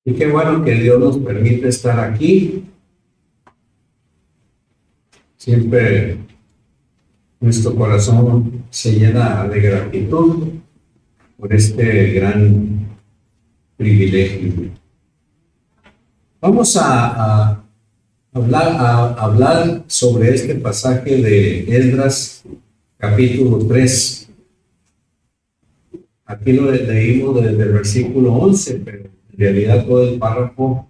Y qué bueno que Dios nos permite estar aquí. Siempre nuestro corazón se llena de gratitud por este gran privilegio. Vamos a hablar sobre este pasaje de Esdras, capítulo 3. Aquí lo leímos desde el versículo 11, pero en realidad todo el párrafo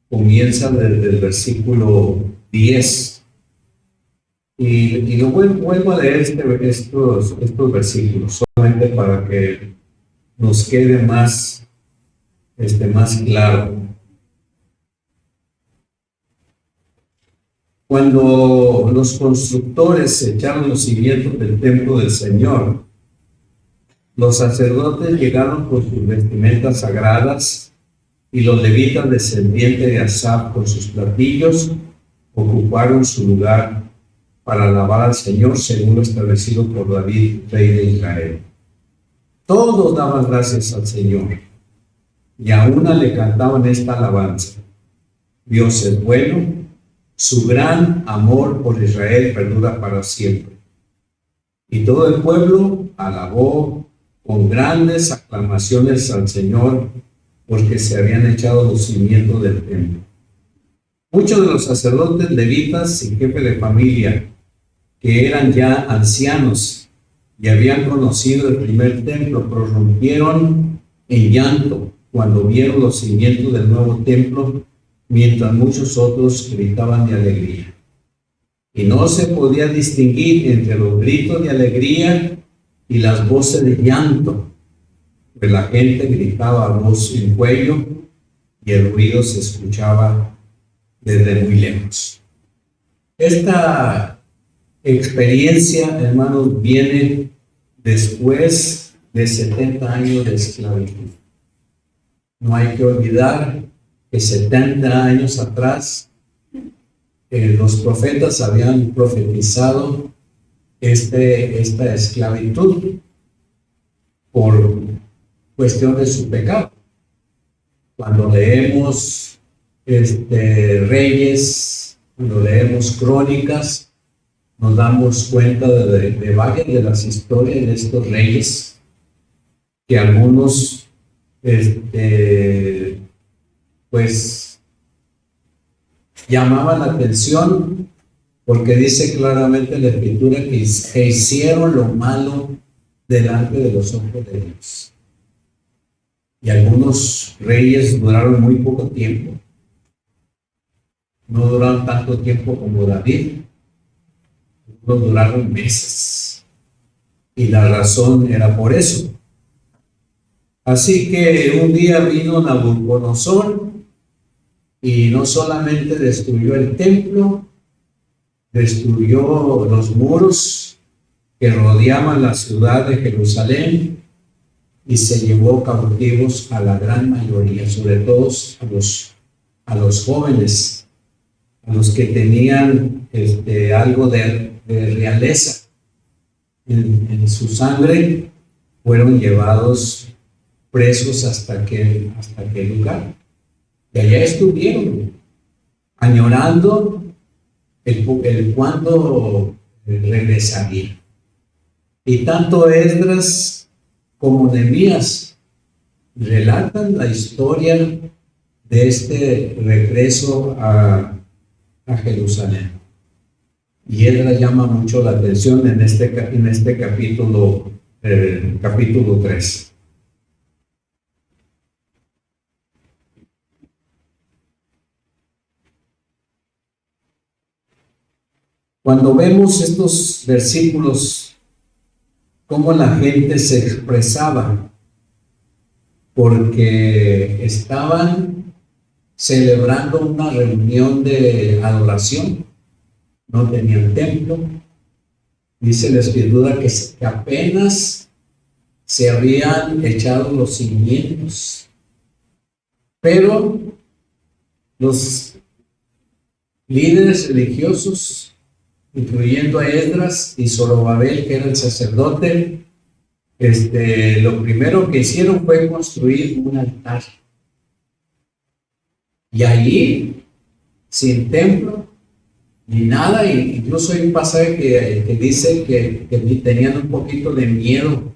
comienza desde el versículo 10. Y lo vuelvo a leer estos versículos, solamente para que nos quede más claro. Cuando los constructores echaron los cimientos del templo del Señor, los sacerdotes llegaron con sus vestimentas sagradas y los levitas descendientes de Asaf con sus platillos ocuparon su lugar para alabar al Señor según lo establecido por David, rey de Israel. Todos daban gracias al Señor y a una le cantaban esta alabanza: Dios es bueno, su gran amor por Israel perdura para siempre. Y todo el pueblo alabó con grandes aclamaciones al Señor, porque se habían echado los cimientos del templo. Muchos de los sacerdotes, levitas y jefes de familia, que eran ya ancianos y habían conocido el primer templo, prorrumpieron en llanto cuando vieron los cimientos del nuevo templo, mientras muchos otros gritaban de alegría. Y no se podía distinguir entre los gritos de alegría y las voces de llanto, pues la gente gritaba a voz en cuello y el ruido se escuchaba desde muy lejos. Esta experiencia, hermanos, viene después de 70 años de esclavitud. No hay que olvidar que 70 años atrás los profetas habían profetizado esta esclavitud por cuestión de su pecado. Cuando leemos Reyes, cuando leemos Crónicas, nos damos cuenta de varias de las historias de estos reyes, que algunos pues llamaban la atención, porque dice claramente en la Escritura que hicieron lo malo delante de los ojos de Dios. Y algunos reyes duraron muy poco tiempo, no duraron tanto tiempo como David, algunos duraron meses, y la razón era por eso. Así que un día vino Nabucodonosor y no solamente destruyó el templo, destruyó los muros que rodeaban la ciudad de Jerusalén y se llevó cautivos a la gran mayoría, sobre todo a los jóvenes, a los que tenían algo de realeza en su sangre, fueron llevados presos hasta aquel lugar. Y allá estuvieron añorando el cuándo regresaría. Y tanto Esdras como Nehemías relatan la historia de este regreso a Jerusalén. Y Esdras llama mucho la atención en este capítulo 3. Cuando vemos estos versículos, cómo la gente se expresaba, porque estaban celebrando una reunión de adoración, no tenían templo. Dice la Escritura que apenas se habían echado los cimientos, pero los líderes religiosos, incluyendo a Esdras y Zorobabel, que era el sacerdote, lo primero que hicieron fue construir un altar Y allí, sin templo, ni nada, y incluso hay un pasaje que dice que tenían un poquito de miedo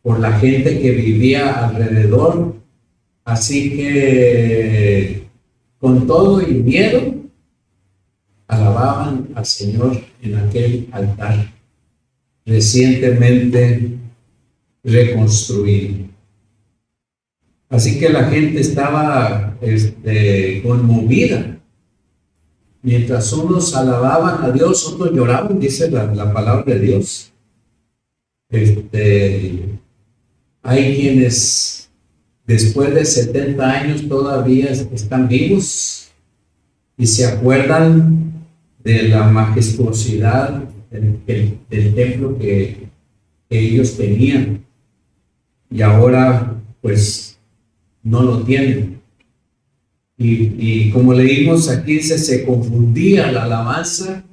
por la gente que vivía alrededor, así que con todo y miedo alababan al Señor en aquel altar recientemente reconstruido. Así que la gente estaba conmovida. Mientras unos alababan a Dios, otros lloraban, dice la palabra de Dios. Hay quienes después de 70 años todavía están vivos y se acuerdan de la majestuosidad del templo que ellos tenían, y ahora pues no lo tienen. Y como leímos aquí, se confundía la alabanza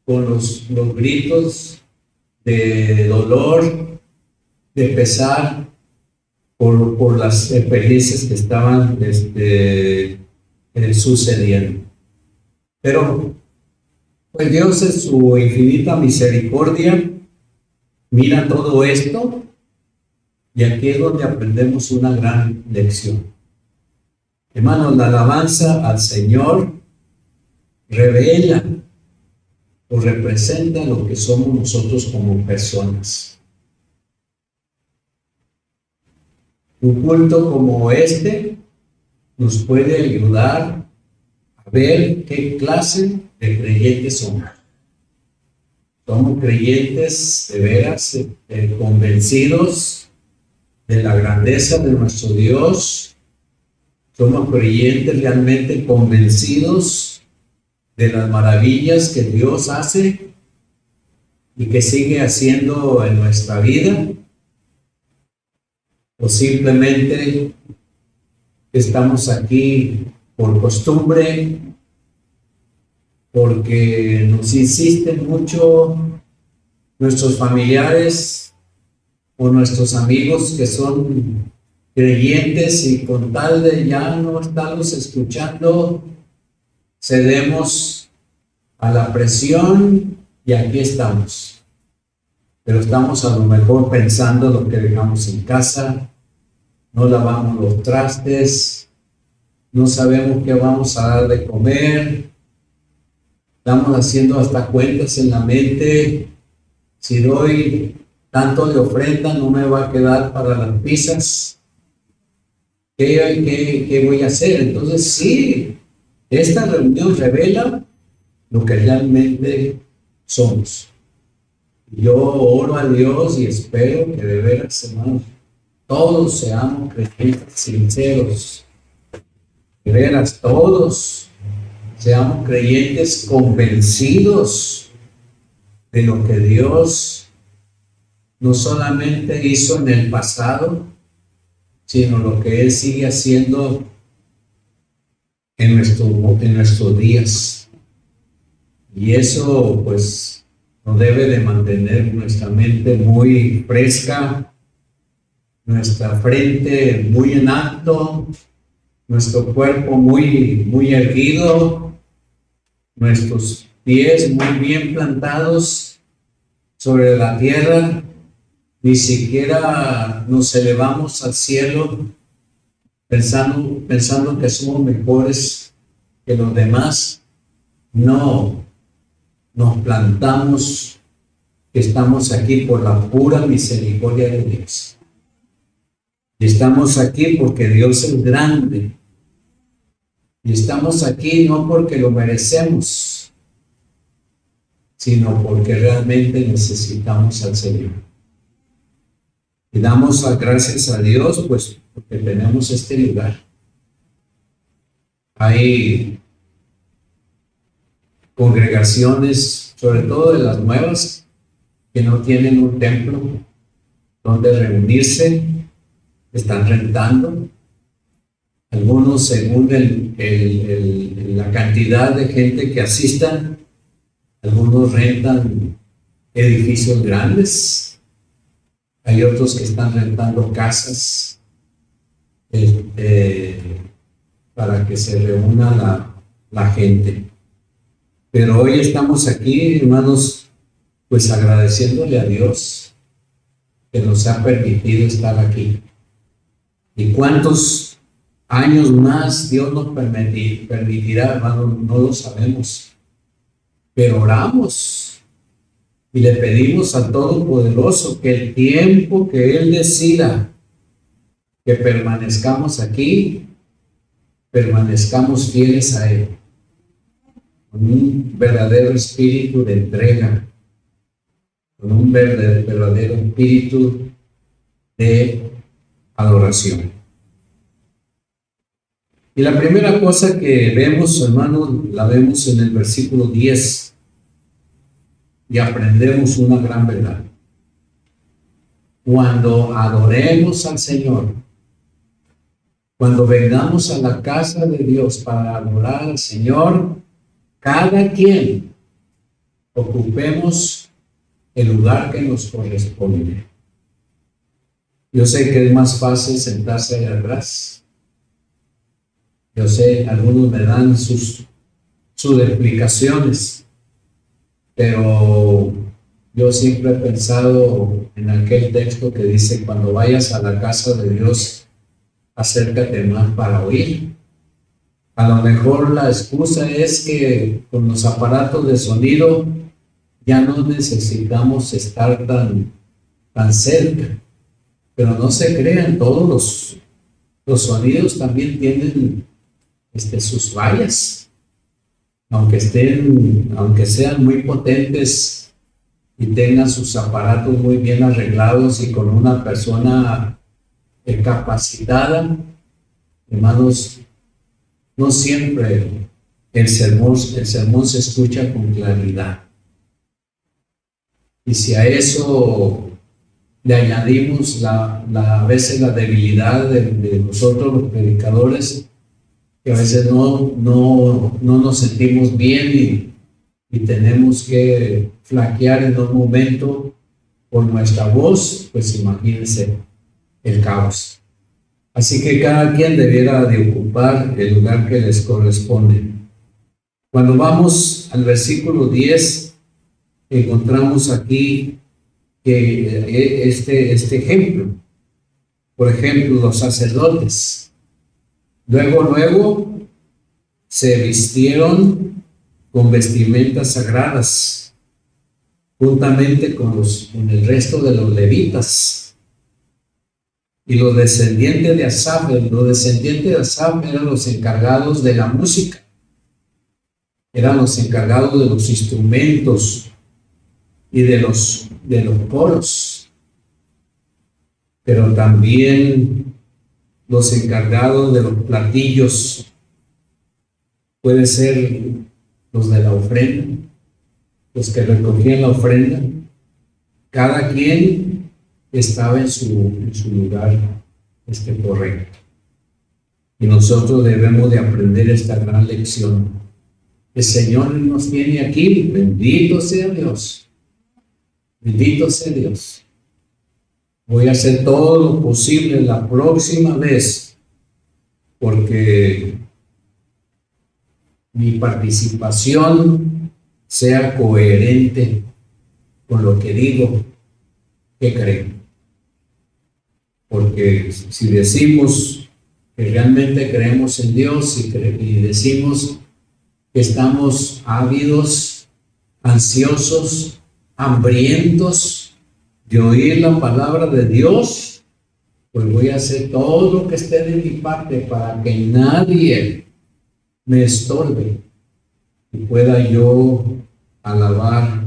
con los gritos de dolor, de pesar por las experiencias que estaban sucediendo. Pero pues Dios, en su infinita misericordia, mira todo esto, y aquí es donde aprendemos una gran lección. Hermanos, la alabanza al Señor revela o representa lo que somos nosotros como personas. Un culto como este nos puede ayudar a ver qué clase de creyentes somos. Somos creyentes de veras, convencidos de la grandeza de nuestro Dios. Somos creyentes realmente convencidos de las maravillas que Dios hace y que sigue haciendo en nuestra vida. O simplemente estamos aquí por costumbre, porque nos insisten mucho nuestros familiares o nuestros amigos que son creyentes, y con tal de ya no estarlos escuchando, cedemos a la presión y aquí estamos. Pero estamos a lo mejor pensando lo que dejamos en casa, no lavamos los trastes, no sabemos qué vamos a dar de comer, estamos haciendo hasta cuentas en la mente. Si doy tanto de ofrenda, no me va a quedar para las pizzas. ¿Qué voy a hacer? Entonces, sí, esta reunión revela lo que realmente somos. Yo oro a Dios y espero que de veras, hermanos, todos seamos creyentes sinceros. De veras, todos seamos creyentes convencidos de lo que Dios no solamente hizo en el pasado, sino lo que Él sigue haciendo en nuestros días. Y eso pues nos debe de mantener nuestra mente muy fresca, nuestra frente muy en alto, nuestro cuerpo muy erguido, nuestros pies muy bien plantados sobre la tierra. Ni siquiera nos elevamos al cielo pensando que somos mejores que los demás. No, nos plantamos que estamos aquí por la pura misericordia de Dios. Y estamos aquí porque Dios es grande. Y estamos aquí no porque lo merecemos, sino porque realmente necesitamos al Señor. Y damos las gracias a Dios, pues, porque tenemos este lugar. Hay congregaciones, sobre todo de las nuevas, que no tienen un templo donde reunirse, están rentando. Algunos, según la cantidad de gente que asistan, algunos rentan edificios grandes. Hay otros que están rentando casas para que se reúna la gente. Pero hoy estamos aquí, hermanos, pues agradeciéndole a Dios que nos ha permitido estar aquí. ¿Y cuántos años más Dios nos permitirá, hermanos? No lo sabemos. Pero oramos y le pedimos al Todopoderoso que el tiempo que Él decida que permanezcamos aquí, permanezcamos fieles a Él, con un verdadero espíritu de entrega, con un verdadero espíritu de adoración. Y la primera cosa que vemos, hermanos, la vemos en el versículo 10 y aprendemos una gran verdad. Cuando adoremos al Señor, cuando vengamos a la casa de Dios para adorar al Señor, cada quien ocupemos el lugar que nos corresponde. Yo sé que es más fácil sentarse allá atrás. Yo sé, algunos me dan sus explicaciones, pero yo siempre he pensado en aquel texto que dice: cuando vayas a la casa de Dios, acércate más para oír. A lo mejor la excusa es que con los aparatos de sonido ya no necesitamos estar tan cerca, pero no se crean, todos los sonidos también tienen sus fallas, aunque sean muy potentes y tengan sus aparatos muy bien arreglados y con una persona capacitada, hermanos, no siempre el sermón se escucha con claridad. Y si a eso le añadimos a veces la debilidad de nosotros los predicadores, que a veces no nos sentimos bien y tenemos que flaquear en un momento por nuestra voz, pues imagínense el caos. Así que cada quien debiera de ocupar el lugar que les corresponde. Cuando vamos al versículo 10, encontramos aquí que este ejemplo. Por ejemplo, los sacerdotes. Luego se vistieron con vestimentas sagradas, juntamente con el resto de los levitas. Y los descendientes de Asaf eran los encargados de la música, eran los encargados de los instrumentos y de los coros, pero también los encargados de los platillos, puede ser los de la ofrenda, los que recogían la ofrenda. Cada quien estaba en su lugar correcto. Y nosotros debemos de aprender esta gran lección. El Señor nos tiene aquí. Bendito sea Dios. Bendito sea Dios. Voy a hacer todo lo posible la próxima vez, porque mi participación sea coherente con lo que digo que creo. Porque si decimos que realmente creemos en Dios y decimos que estamos ávidos, ansiosos, hambrientos de oír la palabra de Dios, pues voy a hacer todo lo que esté de mi parte para que nadie me estorbe y pueda yo alabar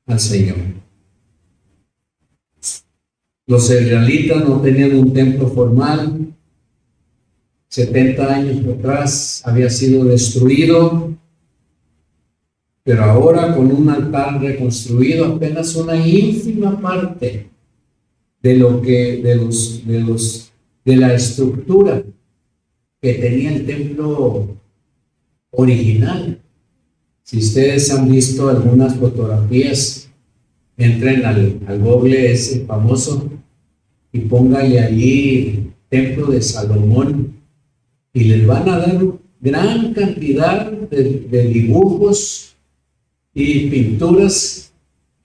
al Señor. Los israelitas no tenían un templo formal. 70 años atrás había sido destruido, pero ahora con un altar reconstruido, apenas una ínfima parte de la estructura que tenía el templo original. Si ustedes han visto algunas fotografías, entren al Google ese famoso y pónganle allí Templo de Salomón, y les van a dar gran cantidad de dibujos y pinturas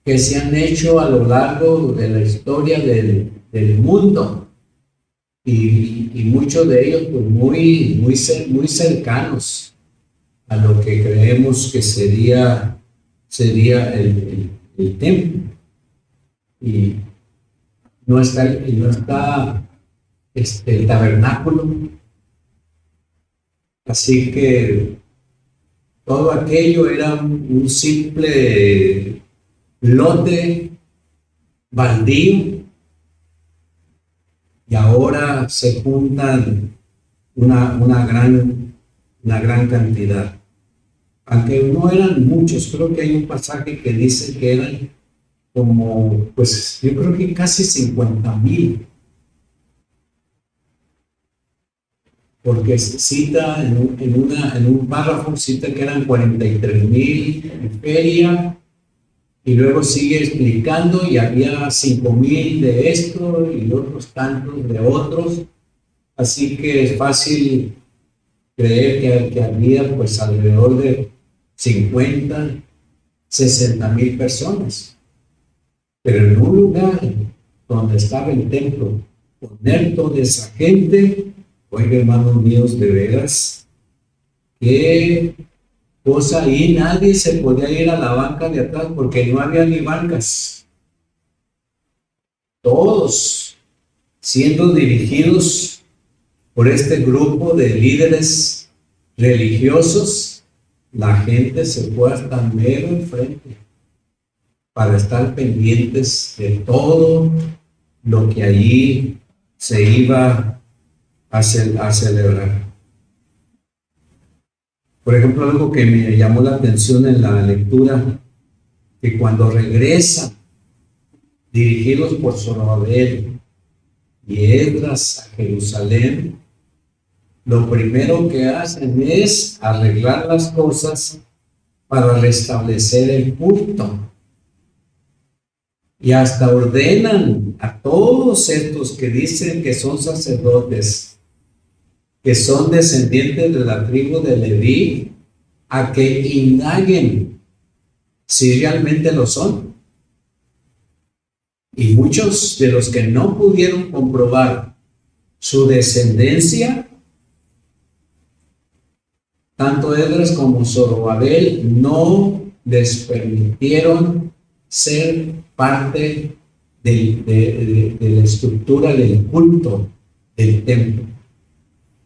que se han hecho a lo largo de la historia del mundo, y muchos de ellos pues muy cercanos a lo que creemos que sería el templo. Y no está el tabernáculo. Así que todo aquello era un simple lote baldío, y ahora se juntan una gran cantidad. Aunque no eran muchos, creo que hay un pasaje que dice que eran como, pues yo creo que casi 50,000. Porque cita en un párrafo, cita que eran 43,000 en feria, y luego sigue explicando, y había 5,000 de esto y otros tantos de otros. Así que es fácil creer que había pues alrededor de 50, 60,000 personas. Pero en un lugar donde estaba el templo, poner toda esa gente, oiga, hermanos míos, de veras, qué cosa. Ahí nadie se podía ir a la banca de atrás porque no había ni bancas. Todos siendo dirigidos por este grupo de líderes religiosos, la gente se fue hasta mero enfrente para estar pendientes de todo lo que allí se iba a celebrar. Por ejemplo, algo que me llamó la atención en la lectura, que cuando regresan, dirigidos por Zorobabel y Esdras a Jerusalén, lo primero que hacen es arreglar las cosas para restablecer el culto. Y hasta ordenan a todos estos que dicen que son sacerdotes, que son descendientes de la tribu de Leví, a que indaguen si realmente lo son. Y muchos de los que no pudieron comprobar su descendencia, tanto Esdras como Zorobabel, no les permitieron ser parte de la estructura del culto del templo.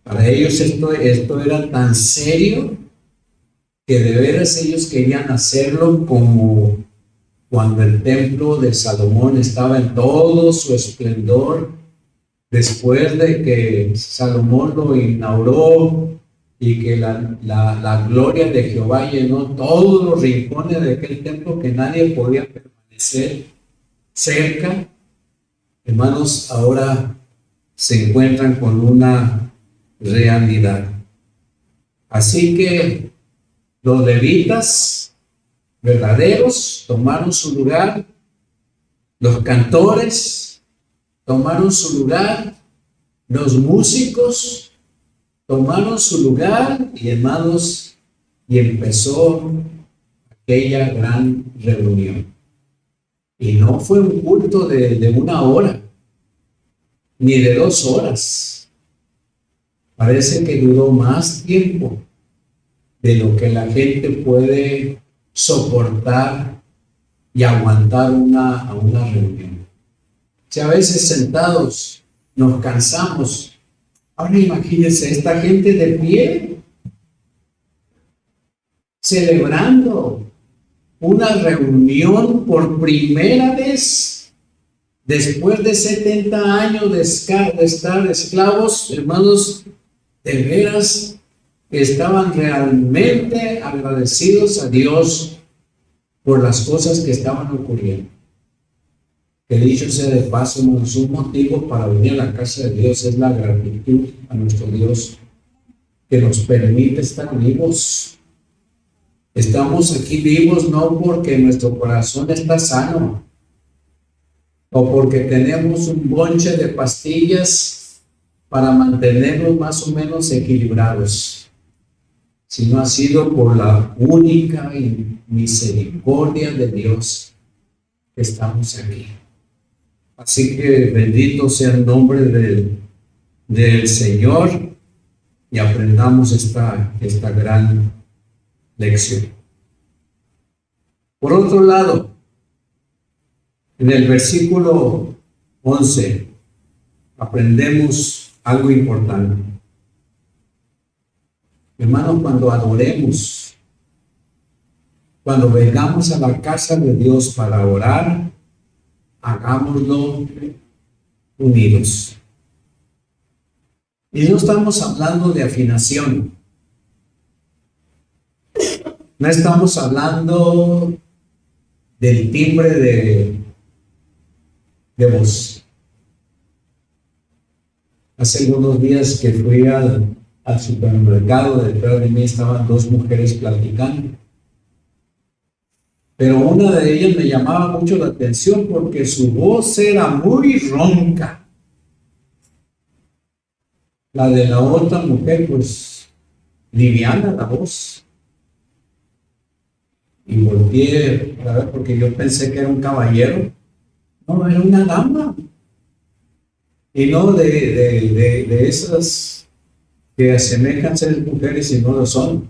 Para ellos esto era tan serio que de veras ellos querían hacerlo como cuando el templo de Salomón estaba en todo su esplendor, después de que Salomón lo inauguró y que la gloria de Jehová llenó todos los rincones de aquel templo, que nadie podía permanecer cerca. Hermanos, ahora se encuentran con una realidad. Así que los levitas verdaderos tomaron su lugar, los cantores tomaron su lugar, los músicos tomaron su lugar, y hermanos, y empezó aquella gran reunión. Y no fue un culto de 1 hora, ni de 2 horas. Parece que duró más tiempo de lo que la gente puede soportar y aguantar a una reunión. Si a veces sentados nos cansamos, ahora imagínense esta gente de pie, celebrando una reunión por primera vez después de 70 años de estar esclavos. Hermanos, de veras estaban realmente agradecidos a Dios por las cosas que estaban ocurriendo. Que dicho sea de paso, hermanos, un motivo para venir a la casa de Dios es la gratitud a nuestro Dios, que nos permite estar vivos. Estamos aquí vivos no porque nuestro corazón está sano, o porque tenemos un bonche de pastillas para mantenernos más o menos equilibrados, sino ha sido por la única misericordia de Dios que estamos aquí. Así que bendito sea el nombre del Señor y aprendamos esta gran lección. Por otro lado, en el versículo 11 aprendemos algo importante. Hermanos, cuando adoremos, cuando vengamos a la casa de Dios para orar, hagámoslo unidos. Y no estamos hablando de afinación. No estamos hablando del timbre de voz. Hace algunos días que fui al supermercado, detrás de mí estaban dos mujeres platicando. Pero una de ellas me llamaba mucho la atención porque su voz era muy ronca. La de la otra mujer, pues, liviana la voz. Y volteé a ver porque yo pensé que era un caballero. No, era una dama. Y no de esas que asemejan ser mujeres y no lo son.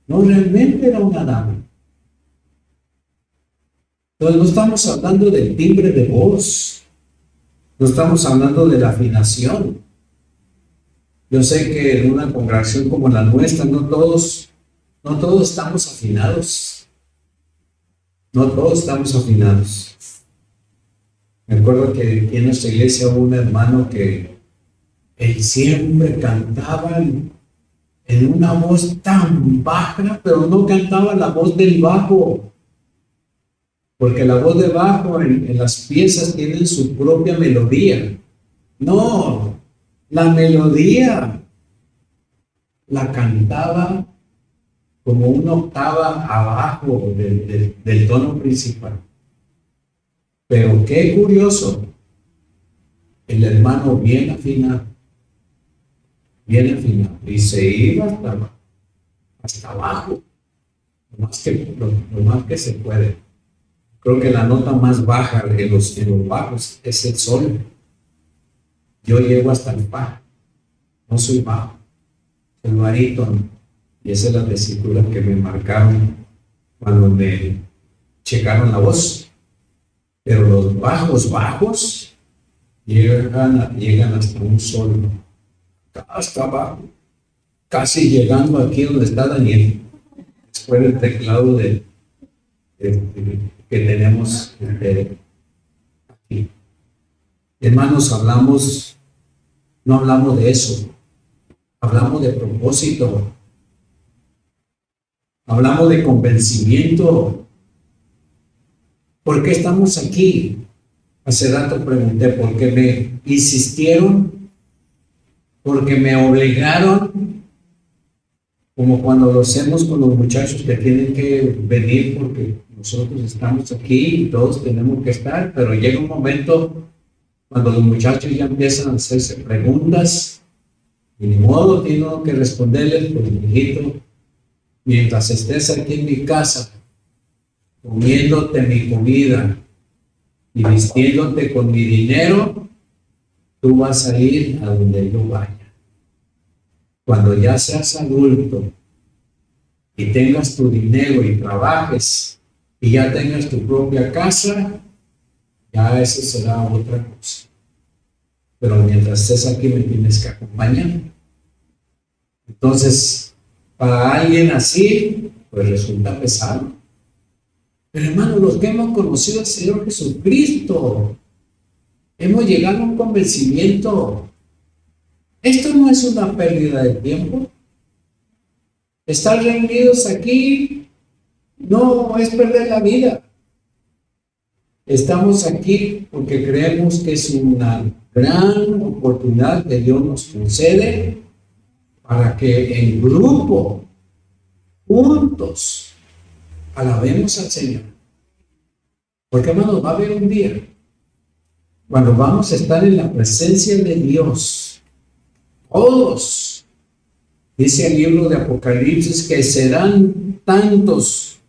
No, realmente era una dama. Entonces no estamos hablando del timbre de voz, no estamos hablando de la afinación. Yo sé que en una congregación como la nuestra, no todos estamos afinados. No todos estamos afinados. Me acuerdo que aquí en nuestra iglesia hubo un hermano que él siempre cantaba en una voz tan baja, pero no cantaba la voz del bajo. Porque la voz de bajo en las piezas tiene su propia melodía. No, la melodía la cantaba como una octava abajo del tono principal. Pero qué curioso, el hermano bien afinado, y se iba hasta abajo, lo más que se puede. Creo que la nota más baja en los bajos es el sol. Yo llego hasta el fa, no soy bajo, soy barítono. Y esa es la tesitura que me marcaron cuando me checaron la voz. Pero los bajos llegan hasta un sol, hasta abajo, casi llegando aquí donde está Daniel, después del teclado que tenemos aquí. Hermanos, no hablamos de eso, hablamos de propósito, hablamos de convencimiento. ¿Por qué estamos aquí? Hace rato pregunté por qué me insistieron, porque me obligaron, como cuando lo hacemos con los muchachos que tienen que venir porque nosotros estamos aquí y todos tenemos que estar, pero llega un momento cuando los muchachos ya empiezan a hacerse preguntas y ni modo tengo que responderles, pues hijito, mientras estés aquí en mi casa, comiéndote mi comida y vistiéndote con mi dinero, tú vas a ir a donde yo vaya. Cuando ya seas adulto y tengas tu dinero y trabajes y ya tengas tu propia casa, ya eso será otra cosa. Pero mientras estés aquí me tienes que acompañar. Entonces, para alguien así, pues resulta pesado. Pero hermano, los que hemos conocido al Señor Jesucristo, hemos llegado a un convencimiento. Esto no es una pérdida de tiempo. Estar reunidos aquí no es perder la vida. Estamos aquí porque creemos que es una gran oportunidad que Dios nos concede para que en grupo, juntos, alabemos al Señor. Porque hermanos, va a haber un día cuando vamos a estar en la presencia de Dios Todos. Dice el libro de Apocalipsis que serán tantos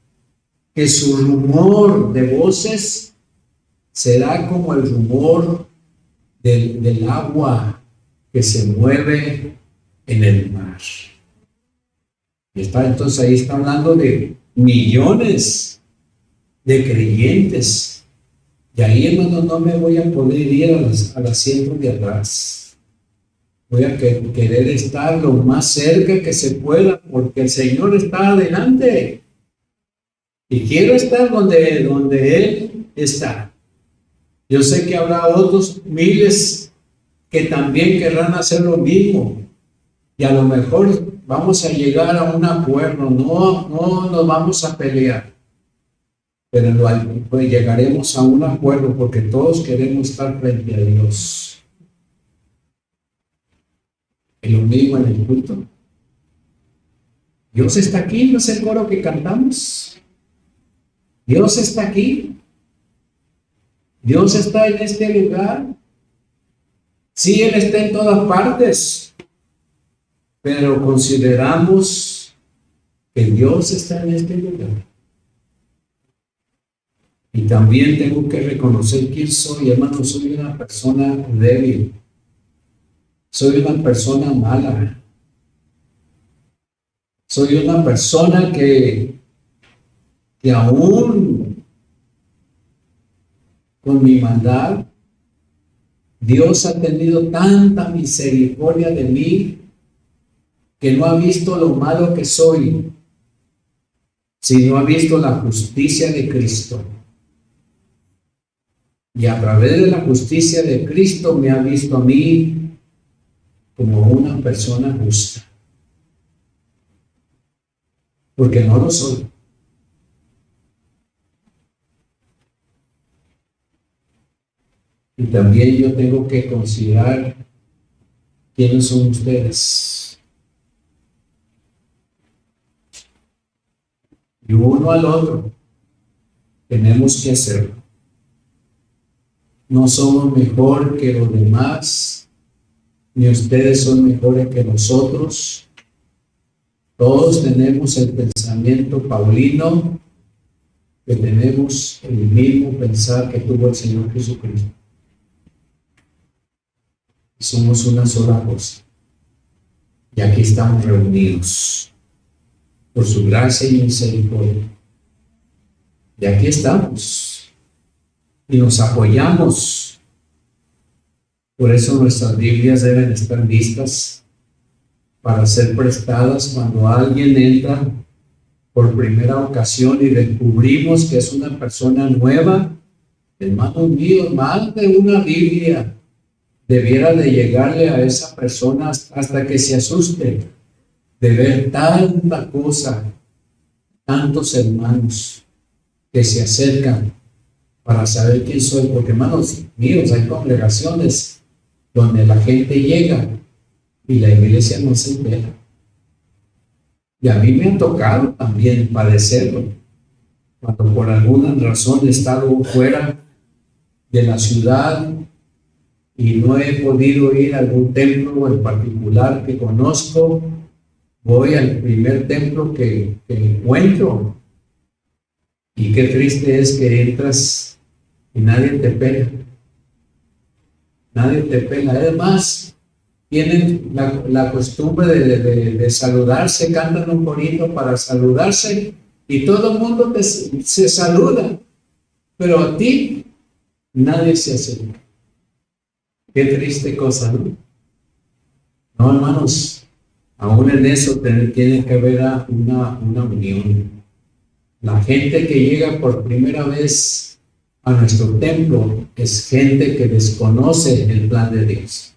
que su rumor de voces será como el rumor del agua que se mueve en el mar. Entonces ahí está hablando de millones de creyentes. Y ahí, hermano, no me voy a poder ir al asiento de atrás. Voy a querer estar lo más cerca que se pueda, porque el Señor está adelante. Y quiero estar donde Él está. Yo sé que habrá otros miles que también querrán hacer lo mismo. Y a lo mejor vamos a llegar a un acuerdo, no nos vamos a pelear. Pero pues llegaremos a un acuerdo porque todos queremos estar frente a Dios. Y lo mismo en el culto. Dios está aquí, no es el coro que cantamos. Dios está aquí. Dios está en este lugar. Sí, Él está en todas partes. Pero consideramos que Dios está en este lugar. Y también tengo que reconocer quién soy, hermano. Soy una persona débil. Soy una persona mala. Soy una persona que aún con mi maldad, Dios ha tenido tanta misericordia de mí que no ha visto lo malo que soy, sino ha visto la justicia de Cristo. Y a través de la justicia de Cristo me ha visto a mí como una persona justa. Porque no lo soy. Y también yo tengo que considerar quiénes son ustedes. Y uno al otro tenemos que hacerlo. No somos mejor que los demás, ni ustedes son mejores que nosotros. Todos tenemos el pensamiento paulino, que tenemos el mismo pensar que tuvo el Señor Jesucristo. Somos una sola cosa. Y aquí estamos reunidos por su gracia y misericordia. Y aquí estamos. Y nos apoyamos. Por eso nuestras Biblias deben estar listas para ser prestadas cuando alguien entra por primera ocasión y descubrimos que es una persona nueva. Hermanos míos, más de una Biblia debiera de llegarle a esa persona hasta que se asuste de ver tanta cosa, tantos hermanos que se acercan para saber quién soy, porque hermanos míos, hay congregaciones donde la gente llega y la iglesia no se entera. Y a mí me ha tocado también padecerlo, cuando por alguna razón he estado fuera de la ciudad y no he podido ir a algún templo en particular que conozco. Voy al primer templo que encuentro. Y qué triste es que entras y nadie te pela. Nadie te pela. Además, tienen la costumbre de saludarse, cantan un corito para saludarse y todo el mundo se saluda. Pero a ti nadie se acerca. Qué triste cosa, ¿no? No, hermanos, aún en eso tiene que haber una unión. La gente que llega por primera vez a nuestro templo es gente que desconoce el plan de Dios.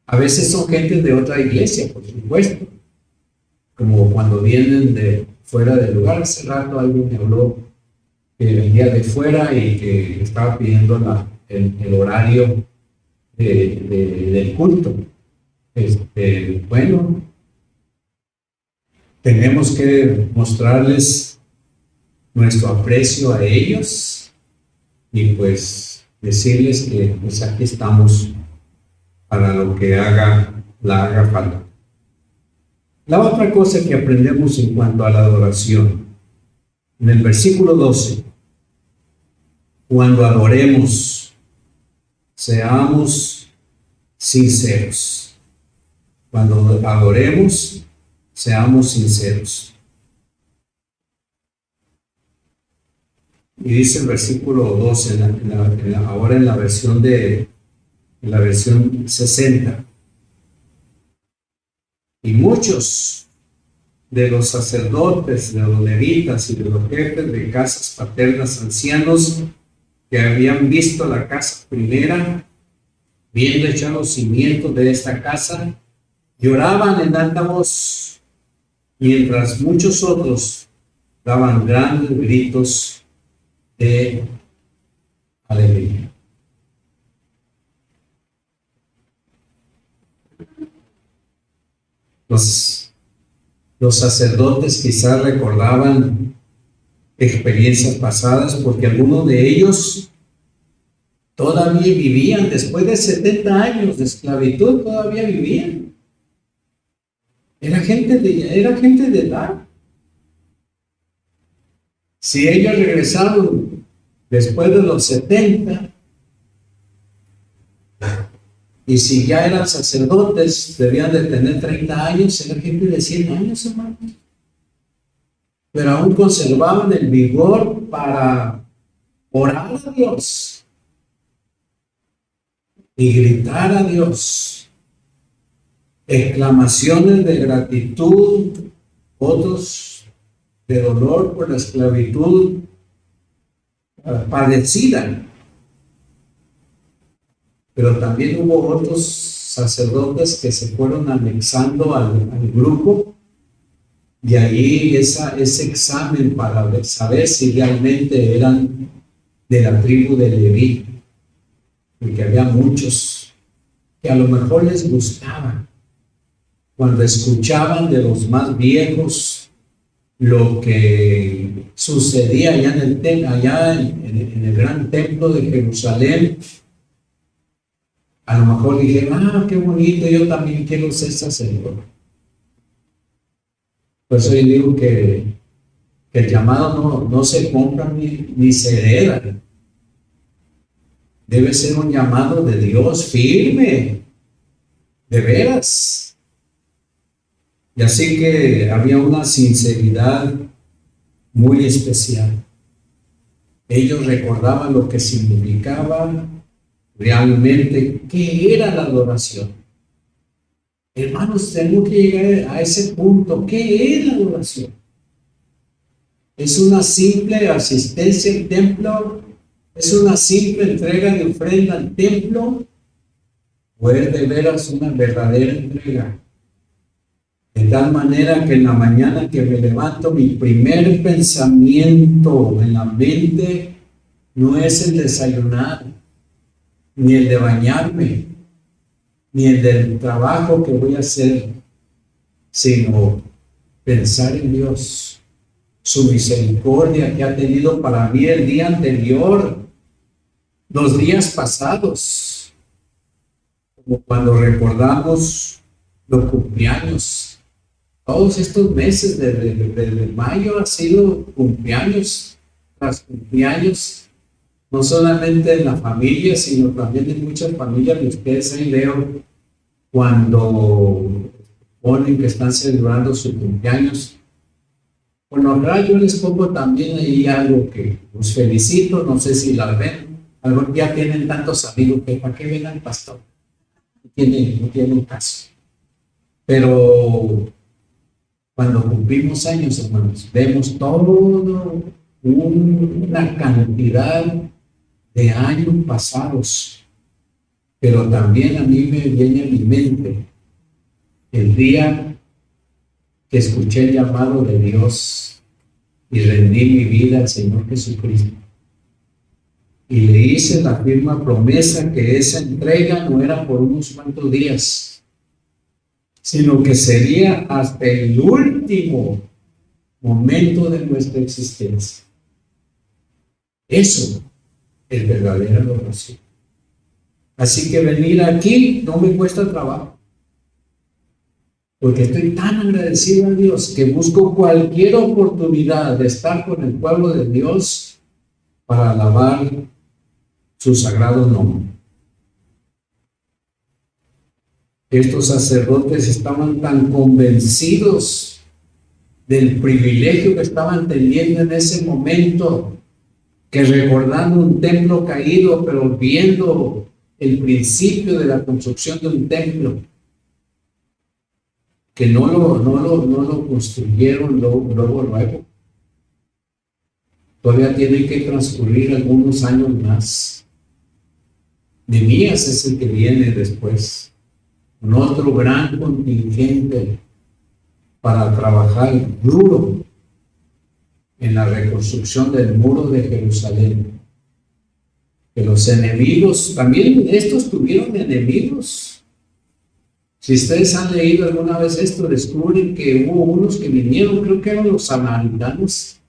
A veces son gente de otra iglesia, por supuesto, como cuando vienen de fuera del lugar. Hace rato alguien me habló que venía de fuera y que estaba pidiendo el horario del culto. Bueno, tenemos que mostrarles nuestro aprecio a ellos y pues decirles que pues aquí estamos para lo que haga la haga falta. La otra cosa que aprendemos en cuanto a la adoración, en el versículo 12, cuando adoremos, seamos sinceros. Cuando adoremos, seamos sinceros. Y dice el versículo 12, ahora en la versión 60. Y muchos de los sacerdotes, de los levitas y de los jefes de casas paternas, ancianos, que habían visto la casa primera, viendo echar los cimientos de esta casa, lloraban en alta voz, mientras muchos otros daban grandes gritos de alegría. Los sacerdotes quizás recordaban experiencias pasadas, porque algunos de ellos todavía vivían, después de 70 años de esclavitud, todavía vivían. Era gente de edad. Si ellos regresaron después de los 70, y si ya eran sacerdotes, debían de tener 30 años, era gente de 100 años, hermano. Pero aún conservaban el vigor para orar a Dios y gritar a Dios. Exclamaciones de gratitud, otros de dolor por la esclavitud padecida. Pero también hubo otros sacerdotes que se fueron anexando al grupo, y ahí ese examen para saber si realmente eran de la tribu de Leví, porque había muchos que a lo mejor les gustaba cuando escuchaban de los más viejos lo que sucedía allá en el gran templo de Jerusalén. A lo mejor dijeron, qué bonito, yo también quiero ser sacerdote. Por eso yo digo que el llamado no se compra ni se hereda. Debe ser un llamado de Dios firme, de veras. Y así que había una sinceridad muy especial. Ellos recordaban lo que significaba realmente qué era la adoración. Hermanos, tenemos que llegar a ese punto. ¿Qué es la adoración? ¿Es una simple asistencia al templo? ¿Es una simple entrega de ofrenda al templo? ¿O es de veras una verdadera entrega? De tal manera que en la mañana que me levanto, mi primer pensamiento en la mente no es el desayunar, ni el de bañarme, ni el del trabajo que voy a hacer, sino pensar en Dios, su misericordia que ha tenido para mí el día anterior, los días pasados, como cuando recordamos los cumpleaños. Todos estos meses de mayo ha sido cumpleaños tras cumpleaños, no solamente en la familia, sino también en muchas familias de ustedes. Ahí veo cuando ponen que están celebrando su cumpleaños. Bueno, ahora yo les pongo también ahí algo que los felicito, no sé si la ven. Algo ya tienen tantos amigos que ¿para qué ven al pastor? No tiene caso. Pero cuando cumplimos años, hermanos, vemos todo una cantidad de años pasados, pero también a mí me viene a mi mente el día que escuché el llamado de Dios y rendí mi vida al Señor Jesucristo. Y le hice la firme promesa que esa entrega no era por unos cuantos días, sino que sería hasta el último momento de nuestra existencia. Eso es verdadera adoración. Así que venir aquí no me cuesta trabajo. porque estoy tan agradecido a Dios que busco cualquier oportunidad de estar con el pueblo de Dios para alabar su sagrado nombre. Estos sacerdotes estaban tan convencidos del privilegio que estaban teniendo en ese momento, que recordando un templo caído, pero viendo el principio de la construcción de un templo, que no lo construyeron luego. Todavía tienen que transcurrir algunos años más. Nehemías es el que viene después, con otro gran contingente para trabajar duro en la reconstrucción del muro de Jerusalén. Que los enemigos, también estos tuvieron enemigos. Si ustedes han leído alguna vez esto, descubren que hubo unos que vinieron, creo que eran los samaritanos,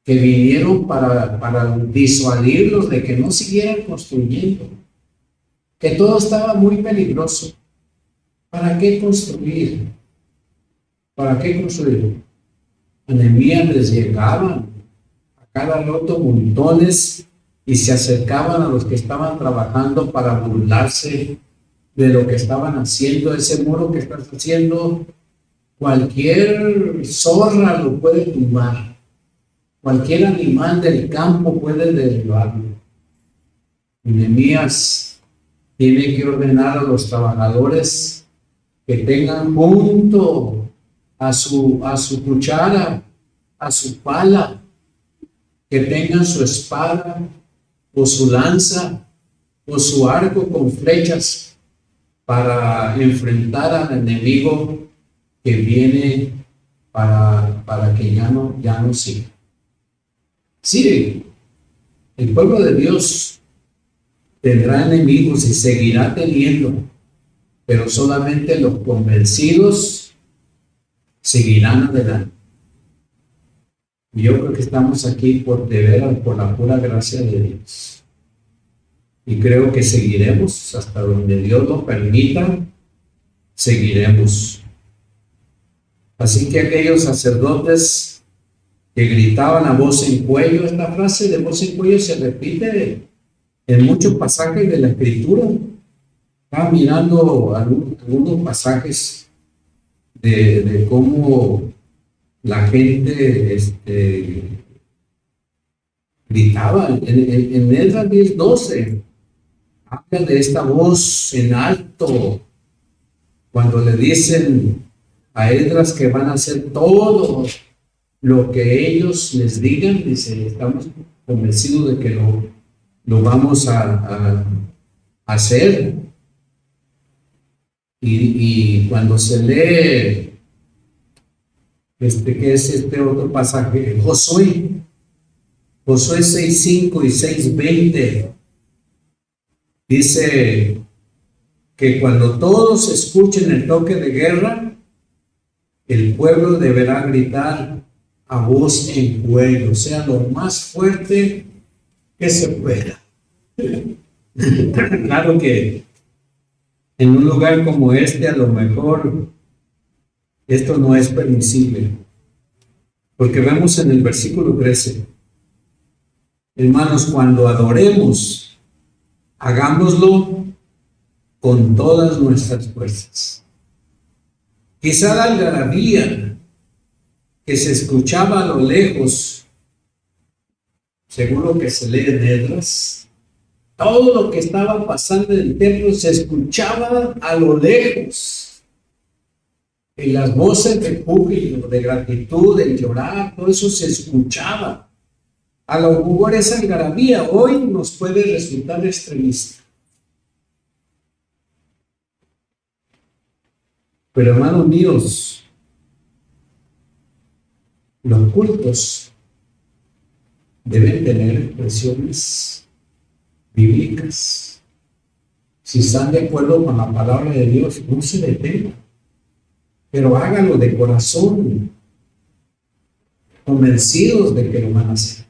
que vinieron para disuadirlos de que no siguieran construyendo, que todo estaba muy peligroso. ¿Para qué construir? ¿Para qué construir? A Nehemías les llegaban a cada rato montones y se acercaban a los que estaban trabajando para burlarse de lo que estaban haciendo. Ese muro que estás haciendo, cualquier zorra lo puede tumbar, cualquier animal del campo puede derribarlo. Y Nehemías tiene que ordenar a los trabajadores que tengan junto a su cuchara, a su pala, que tengan su espada o su lanza o su arco con flechas para enfrentar al enemigo que viene para que ya no siga. Sí, el pueblo de Dios tendrá enemigos y seguirá teniendo, pero solamente los convencidos seguirán adelante. Y yo creo que estamos aquí por la pura gracia de Dios. Y creo que seguiremos hasta donde Dios lo permita, seguiremos. Así que aquellos sacerdotes que gritaban a voz en cuello, esta frase de voz en cuello se repite en muchos pasajes de la Escritura. Estaba mirando algunos pasajes de cómo la gente gritaba. En Esdras 10:12 habla de esta voz en alto, cuando le dicen a Esdras que van a hacer todo lo que ellos les digan. Dice, estamos convencidos de que lo vamos a hacer. Y cuando se lee ¿qué es este otro pasaje? Josué 6:5 y 6:20 dice que cuando todos escuchen el toque de guerra, el pueblo deberá gritar a voz en cuello, o sea, lo más fuerte que se pueda. Claro que en un lugar como este, a lo mejor esto no es permisible, porque vemos en el versículo 13, hermanos, cuando adoremos, hagámoslo con todas nuestras fuerzas. Quizá la algarabía que se escuchaba a lo lejos, según lo que se lee en Esdras, todo lo que estaba pasando en el templo se escuchaba a lo lejos. Y las voces de júbilo, de gratitud, de llorar, todo eso se escuchaba. A lo mejor esa algarabía hoy nos puede resultar extremista. Pero hermanos míos, los cultos deben tener expresiones bíblicas. Si están de acuerdo con la palabra de Dios, no se detengan, pero háganlo de corazón, convencidos de que lo van a hacer.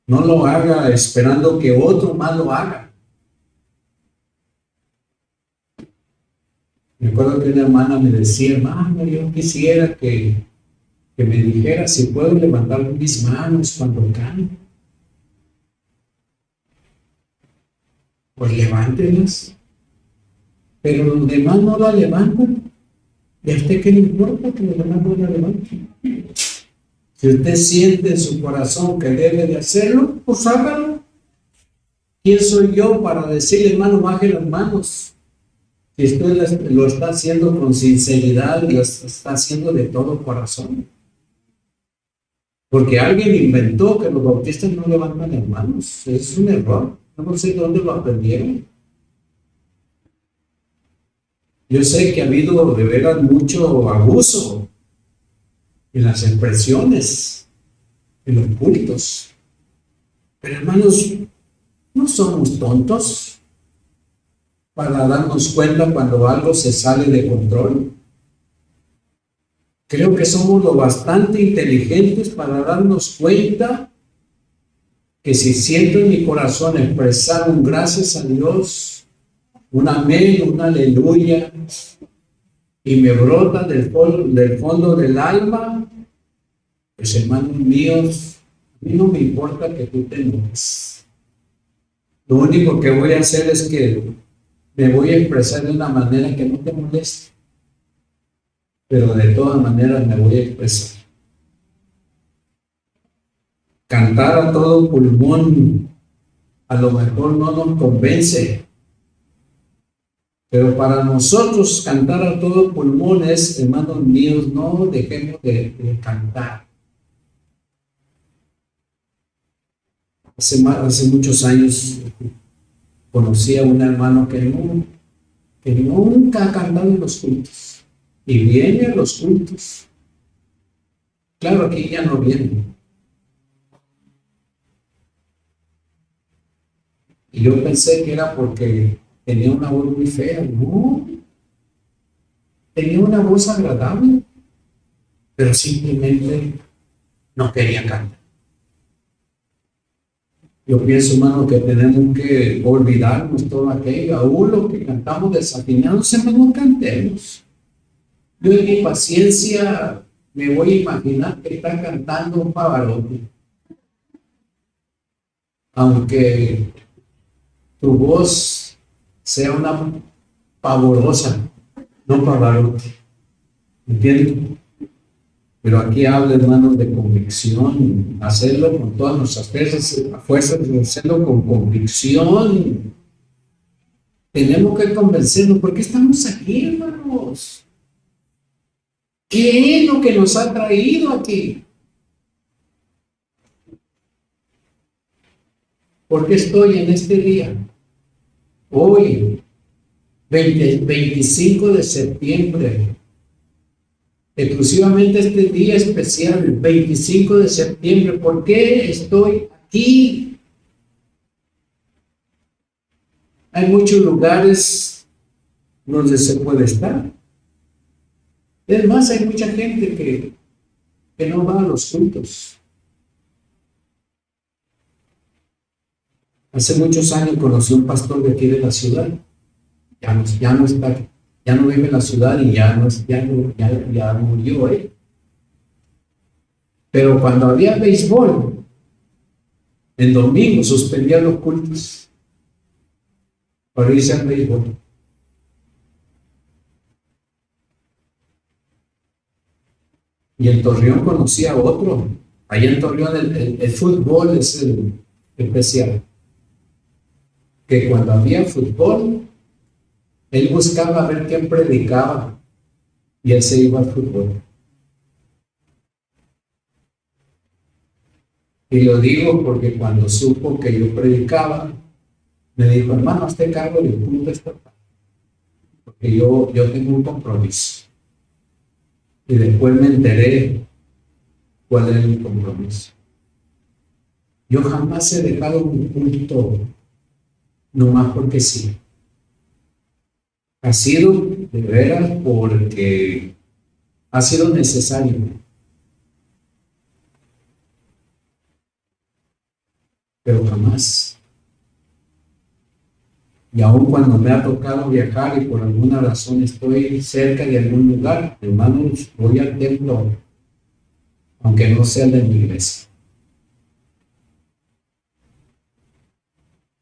No lo haga esperando que otro más lo haga. Me acuerdo que una hermana me decía, hermano, yo quisiera que me dijera si puedo levantar mis manos cuando canto. Pues levántelas. Pero los demás no la levantan. ¿Y a usted qué le importa que los demás no la levanten? Si usted siente en su corazón que debe de hacerlo, pues hágalo. ¿Quién soy yo para decirle, hermano, baje las manos? Si usted lo está haciendo con sinceridad y lo está haciendo de todo corazón. Porque alguien inventó que los bautistas no levantan las manos. Es un error. No sé dónde lo aprendieron. Yo sé que ha habido de veras mucho abuso en las expresiones, en los cultos. Pero hermanos, no somos tontos para darnos cuenta cuando algo se sale de control. Creo que somos lo bastante inteligentes para darnos cuenta que si siento en mi corazón expresar un gracias a Dios, un amén, un aleluya, y me brota del fondo del alma, pues hermanos míos, a mí no me importa que tú te enojes. Lo único que voy a hacer es que me voy a expresar de una manera que no te moleste, pero de todas maneras me voy a expresar. Cantar a todo pulmón a lo mejor no nos convence, pero para nosotros cantar a todo pulmón es, hermanos míos, no dejemos de cantar. Hace muchos años conocí a un hermano que nunca ha cantado en los cultos y viene a los cultos. Claro, aquí ya no viene. Y yo pensé que era porque tenía una voz muy fea. No, tenía una voz agradable, pero simplemente no quería cantar. Yo pienso, hermano, que tenemos que olvidarnos todo aquello, aún lo que cantamos desafinados, hermano, cantemos. Yo en mi paciencia me voy a imaginar que está cantando un Pavarotti. Aunque tu voz sea una pavorosa, no Pavarotti. ¿Entiendes? Pero aquí habla, hermanos, de convicción, hacerlo con todas nuestras fuerzas, hacerlo con convicción. Tenemos que convencernos, ¿por qué estamos aquí, hermanos? ¿Qué es lo que nos ha traído aquí? ¿Por qué estoy en este día? Hoy, 25 de septiembre, exclusivamente este día especial, el 25 de septiembre, ¿por qué estoy aquí? Hay muchos lugares donde se puede estar. Es más, hay mucha gente que no va a los cultos. Hace muchos años conocí un pastor de aquí de la ciudad. Ya no está, ya no vive en la ciudad y ya murió él. Pero cuando había béisbol, el domingo suspendían los cultos para irse al béisbol. Y en Torreón conocí a otro. Allá en Torreón el fútbol es el especial. Que cuando había fútbol, él buscaba ver quién predicaba y él se iba al fútbol. Y lo digo porque cuando supo que yo predicaba, me dijo, hermano, hazte cargo del punto estatal, porque yo tengo un compromiso. Y después me enteré cuál era mi compromiso. Yo jamás he dejado un culto nomás porque sí. Ha sido de veras porque ha sido necesario. Pero jamás. Y aun cuando me ha tocado viajar y por alguna razón estoy cerca de algún lugar, hermanos, voy al templo, aunque no sea de mi iglesia.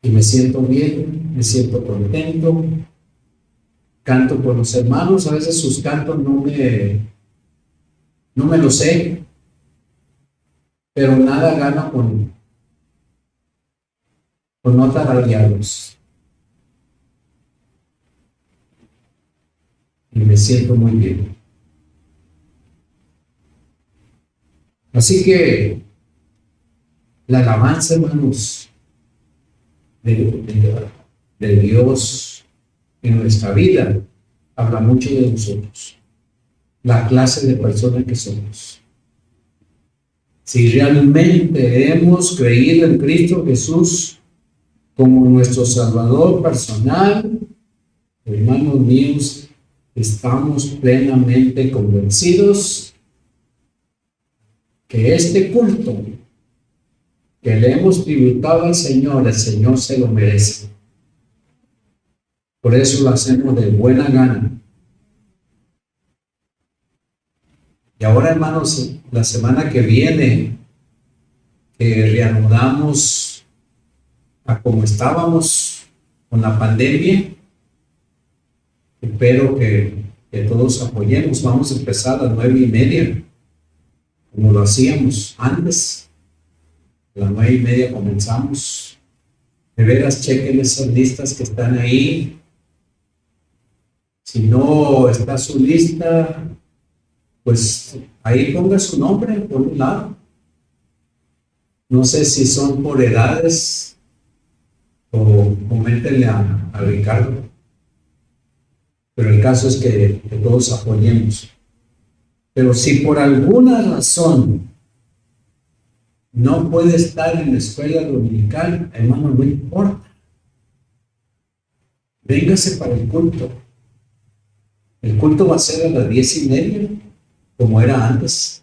Y me siento bien, me siento contento, canto por los hermanos, a veces sus cantos no me los sé, pero nada gana con no tararearlos. Y me siento muy bien. Así que la alabanza, hermanos, de Dios en nuestra vida habla mucho de nosotros, la clase de persona que somos. Si realmente hemos creído en Cristo Jesús como nuestro Salvador personal, hermanos míos, estamos plenamente convencidos que este culto que le hemos tributado al Señor, el Señor se lo merece. Por eso lo hacemos de buena gana. Y ahora, hermanos, la semana que viene, que reanudamos a como estábamos con la pandemia, espero que todos apoyemos. Vamos a empezar a las 9:30, como lo hacíamos antes. A las 9:30 comenzamos. De veras, chequen esas listas que están ahí. Si no está su lista, pues ahí ponga su nombre por un lado. No sé si son por edades o coméntenle a Ricardo. Pero el caso es que todos apoyemos. Pero si por alguna razón no puede estar en la escuela dominical, hermano, no importa. Véngase para el culto. El culto va a ser a las 10:30, como era antes.